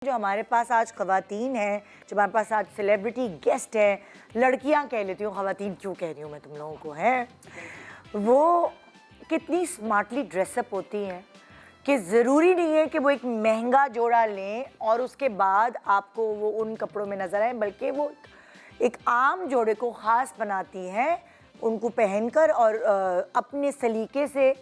जो हमारे पास आज ख़वातीन हैं, जो हमारे पास आज सेलिब्रिटी गेस्ट हैं, लड़कियां कह लेती हूँ, ख़वातीन क्यों कह रही हूँ मैं तुम लोगों को, हैं वो कितनी स्मार्टली ड्रेसअप होती हैं कि ज़रूरी नहीं है कि वो एक महंगा जोड़ा लें और उसके बाद आपको वो उन कपड़ों में नज़र आए, बल्कि वो एक आम जोड़े को ख़ास बनाती हैं उनको पहनकर और अपने सलीके से,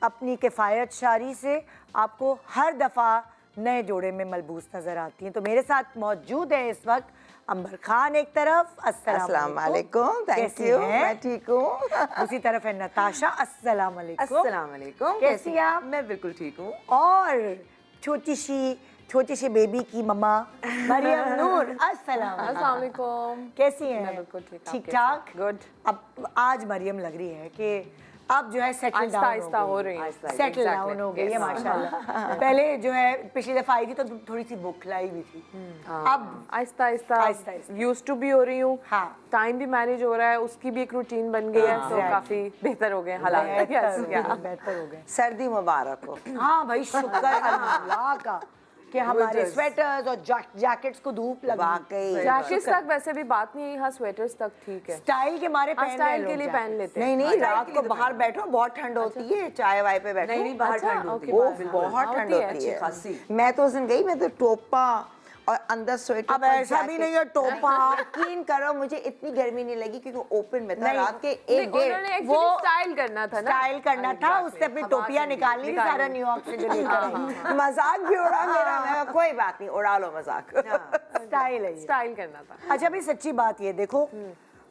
अपनी किफ़ायत शारी से आपको हर दफ़ा नए जोड़े में मलबूस नजर आती हैं। तो मेरे साथ मौजूद है इस वक्त अंबर खान एक तरफ, अस्सलाम वालेकुम, थैंक यू, मैं ठीक हूँ। दूसरी तरफ है नताशा, अस्सलाम वालेकुम। अस्सलाम वालेकुम, कैसी आप? मैं बिल्कुल ठीक हूँ। और छोटी सी बेबी की मम्मा मरियम नूर, अस्सलाम वालेकुम। कैसी हैं? मैं बिल्कुल ठीक ठाक। गुड। अब आज मरियम लग रही है कि अब जो है सेटल डाउन हो रही है, सेटल डाउन हो गई है माशाल्लाह। पहले जो है पिछली दफा आई थी तो थोड़ी सी भूख लाई भी थी, अब आहिस्ता आहिस्ता यूज्ड टू भी हो रही हूँ। हाँ, टाइम भी मैनेज हो रहा है, उसकी भी एक रूटीन बन गई है, तो काफी बेहतर हो गए हालात, बेहतर हो गए। सर्दी मुबारक हो। हाँ भाई, शुक्र अल्लाह का कि हमारे स्वेटर्स और जैकेट्स को धूप लगा। जैकेट्स तक वैसे भी बात नहीं है, यहाँ स्वेटर्स तक ठीक है, स्टाइल के मारे स्टाइल के लिए पहन लेते हैं। नहीं रात को बाहर बैठो, बहुत ठंड होती है, चाय वाय पे बैठो। नहीं बाहर ठंड होती है, बहुत ठंड होती है। मैं तो उस दिन गई, मैं तो टोपा और अंदर स्वेटर। अब ऐसा भी नहीं है टोपा। यकीन करो मुझे इतनी गर्मी नहीं लगी क्योंकि ओपन में था। रात के 1-1:30 वो स्टाइल करना था ना, स्टाइल करना था, उससे अपनी टोपियां निकालनी थी सारा न्यूयॉर्क से जो लेकर आई। मजाक भी उड़ा मेरा। मैं कोई बात नहीं, उड़ा लो मजाक। स्टाइल है, स्टाइल करना था। अच्छा भाई सच्ची बात ये देखो,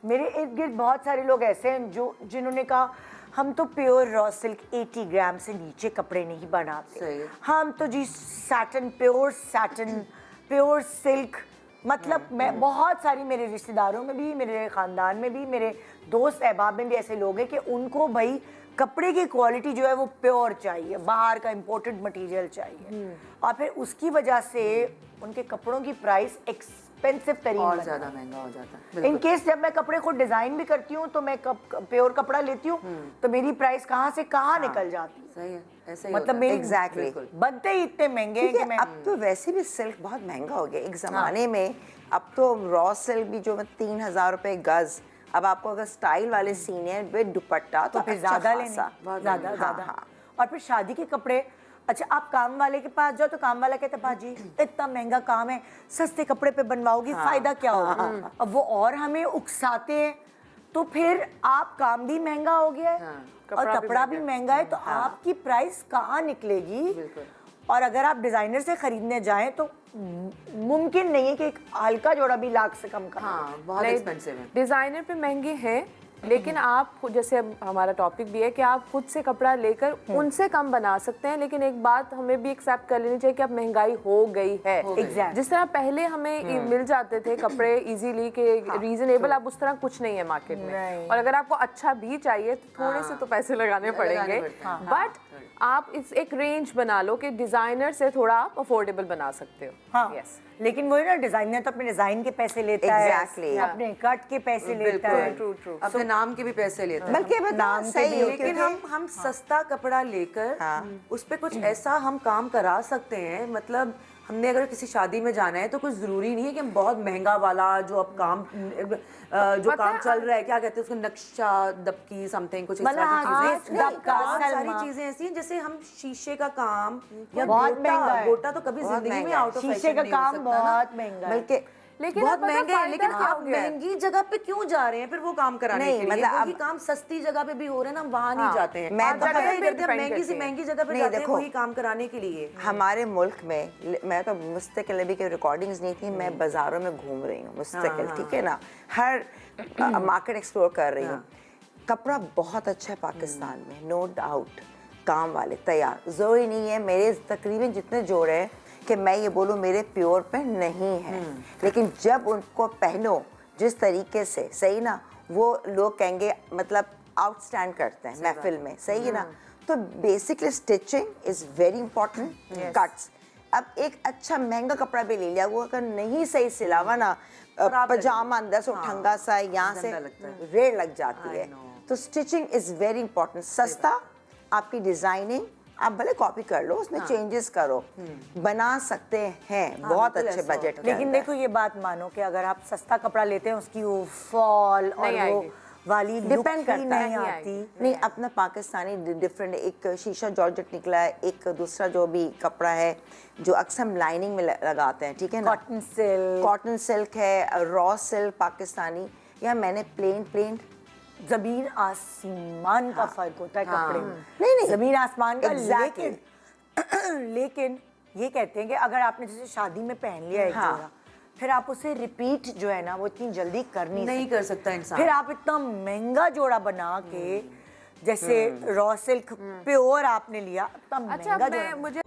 मेरे इर्द गिर्द बहुत सारे लोग ऐसे हैं जिन्होंने कहा हम तो प्योर रॉ सिल्क 80 ग्राम से नीचे कपड़े नहीं बनाते, हम तो जी सैटिन, प्योर सिल्क। मतलब मैं बहुत सारी, मेरे रिश्तेदारों में भी, मेरे ख़ानदान में भी, मेरे दोस्त अहबाब में भी ऐसे लोग हैं कि उनको भाई कपड़े की क्वालिटी जो है वो प्योर चाहिए, बाहर का इंपोर्टेड मटेरियल चाहिए, और फिर उसकी वजह से उनके कपड़ों की प्राइस एक्सपेंसिव तरीन और ज़्यादा महंगा हो जाता है। इन केस जब मैं कपड़े को डिज़ाइन भी करती हूँ तो मैं प्योर कपड़ा लेती हूँ तो मेरी प्राइस कहाँ से कहाँ निकल जाती है। सही है, ऐसे ही मतलब मेरी एग्जैक्टली बनते ही इतने महंगे हैं कि मैं अब तो वैसे भी सिल्क बहुत महंगा हो गया एक ज़माने में। अब तो रॉ सिल्क भी जो 3,000 रुपए गज, अब आपको अगर स्टाइल वाले सीने विद दुपट्टा तो फिर ज़्यादा लेने, ज़्यादा। और फिर शादी के कपड़े, अच्छा आप काम वाले के पास जाओ तो काम वाला कहता है बाजी इतना महंगा काम है, सस्ते कपड़े पे बनवाओगी, फायदा क्या होगा। अब वो और हमें उकसाते हैं, तो फिर आप काम भी महंगा हो गया है और कपड़ा भी महंगा है, तो आपकी प्राइस कहाँ निकलेगी। और अगर आप डिजाइनर से खरीदने जाएं तो मुमकिन नहीं है कि एक हल्का जोड़ा भी लाख से कम का। बहुत एक्सपेंसिव है। डिजाइनर पे महंगे हैं, लेकिन आप जैसे अब हमारा टॉपिक भी है कि आप खुद से कपड़ा लेकर उनसे कम बना सकते हैं, लेकिन एक बात हमें भी एक्सेप्ट कर लेनी चाहिए कि अब महंगाई हो गई है। जिस तरह पहले हमें मिल जाते थे कपड़े इजीली के रीजनेबल, अब उस तरह कुछ नहीं है मार्केट में। और अगर आपको अच्छा भी चाहिए तो थोड़े से तो पैसे लगाने पड़ेंगे, बट आप इस एक रेंज बना लो कि डिजाइनर से थोड़ा आप अफोर्डेबल बना सकते हो। यस, लेकिन वही ना, डिजाइनर तो अपने डिजाइन के पैसे लेता है, अपने कट के पैसे लेता है, अपने नाम के भी पैसे लेते हैं, बल्कि नाम सही है। लेकिन हम सस्ता कपड़ा लेकर उस पे कुछ ऐसा हम काम करा सकते हैं। मतलब हमने अगर किसी शादी में जाना है तो कुछ जरूरी नहीं है कि हम बहुत महंगा वाला जो अब काम चल रहा है, क्या कहते हैं उसको, नक्शा दबकी समथिंग, कुछ इस तरह की चीजें। बहुत सारी चीजें ऐसी हैं जैसे हम शीशे का काम या बहुत महंगा है, गोटा तो कभी जिंदगी में आउट ऑफ फैशन शीशे का नहीं हो काम सकता बहुत महंगा है, बल्कि लेकिन बहुत महंगे हैं। लेकिन क्या आप महंगी जगह पे क्यों जा रहे हैं फिर वो काम कराने के लिए? मतलब वही काम सस्ती जगह पे भी हो रहे हैं ना, हम वहाँ नहीं जाते हैं। मैं तो महंगी से महंगी जगह पे जाते हैं वही काम कराने के लिए। हमारे मुल्क में, मैं तो मुस्तकिल अभी की रिकॉर्डिंग्स नहीं थी, मैं बाजारों में घूम रही हूँ मुस्तकिल, ठीक है ना, हर मार्केट एक्सप्लोर कर रही हूँ। कपड़ा बहुत अच्छा है पाकिस्तान में, नो डाउट, काम वाले तैयार, जरूरी नहीं है मेरे तकरीबन जितने जोड़े हैं कि मैं ये बोलूँ मेरे प्योर पे नहीं है, लेकिन जब उनको पहनो जिस तरीके से, सही ना, वो लोग कहेंगे मतलब आउटस्टैंड करते हैं महफिल में, सही है ना। तो basically stitching is very important, cuts. अब एक अच्छा महंगा कपड़ा भी ले लिया, वो अगर नहीं सही सिलावा ना, पजामा अंदर से उठंगा सा, यहाँ से रेड लग जाती है। तो स्टिचिंग इज वेरी इंपॉर्टेंट। सस्ता, आपकी डिजाइनिंग, आप भले कॉपी कर लो, उसमें चेंजेस करो, बना सकते हैं बहुत अच्छे बजट के लेकिन अंदर। देखो ये बात मानो कि अगर आप सस्ता कपड़ा लेते हैं उसकी वो फॉल और नहीं वो आएगी। वाली डिपेंड करता नहीं है, आती। नहीं अपना पाकिस्तानी डिफरेंट, एक शीशा जॉर्जेट निकला है, एक दूसरा जो भी कपड़ा है जो अक्सर हम लाइनिंग में लगाते हैं, ठीक है ना, कॉटन सिल्क, कॉटन सिल्क है, रॉ सिल्क पाकिस्तानी, या मैंने प्लेन जमीन आसमान का फर्क होता है कपड़े में। नहीं। जमीन आसमान का। Exactly. लेकिन ये कहते हैं कि अगर आपने जैसे शादी में पहन लिया एक जोड़ा, फिर आप उसे रिपीट जो है ना वो इतनी जल्दी कर नहीं नहीं सकते। कर सकता इंसान। फिर आप इतना महंगा जोड़ा बना के, जैसे रॉ सिल्क प्योर आपने लिया, इतना अच्छा महंगा मैं जोड़ा। मुझे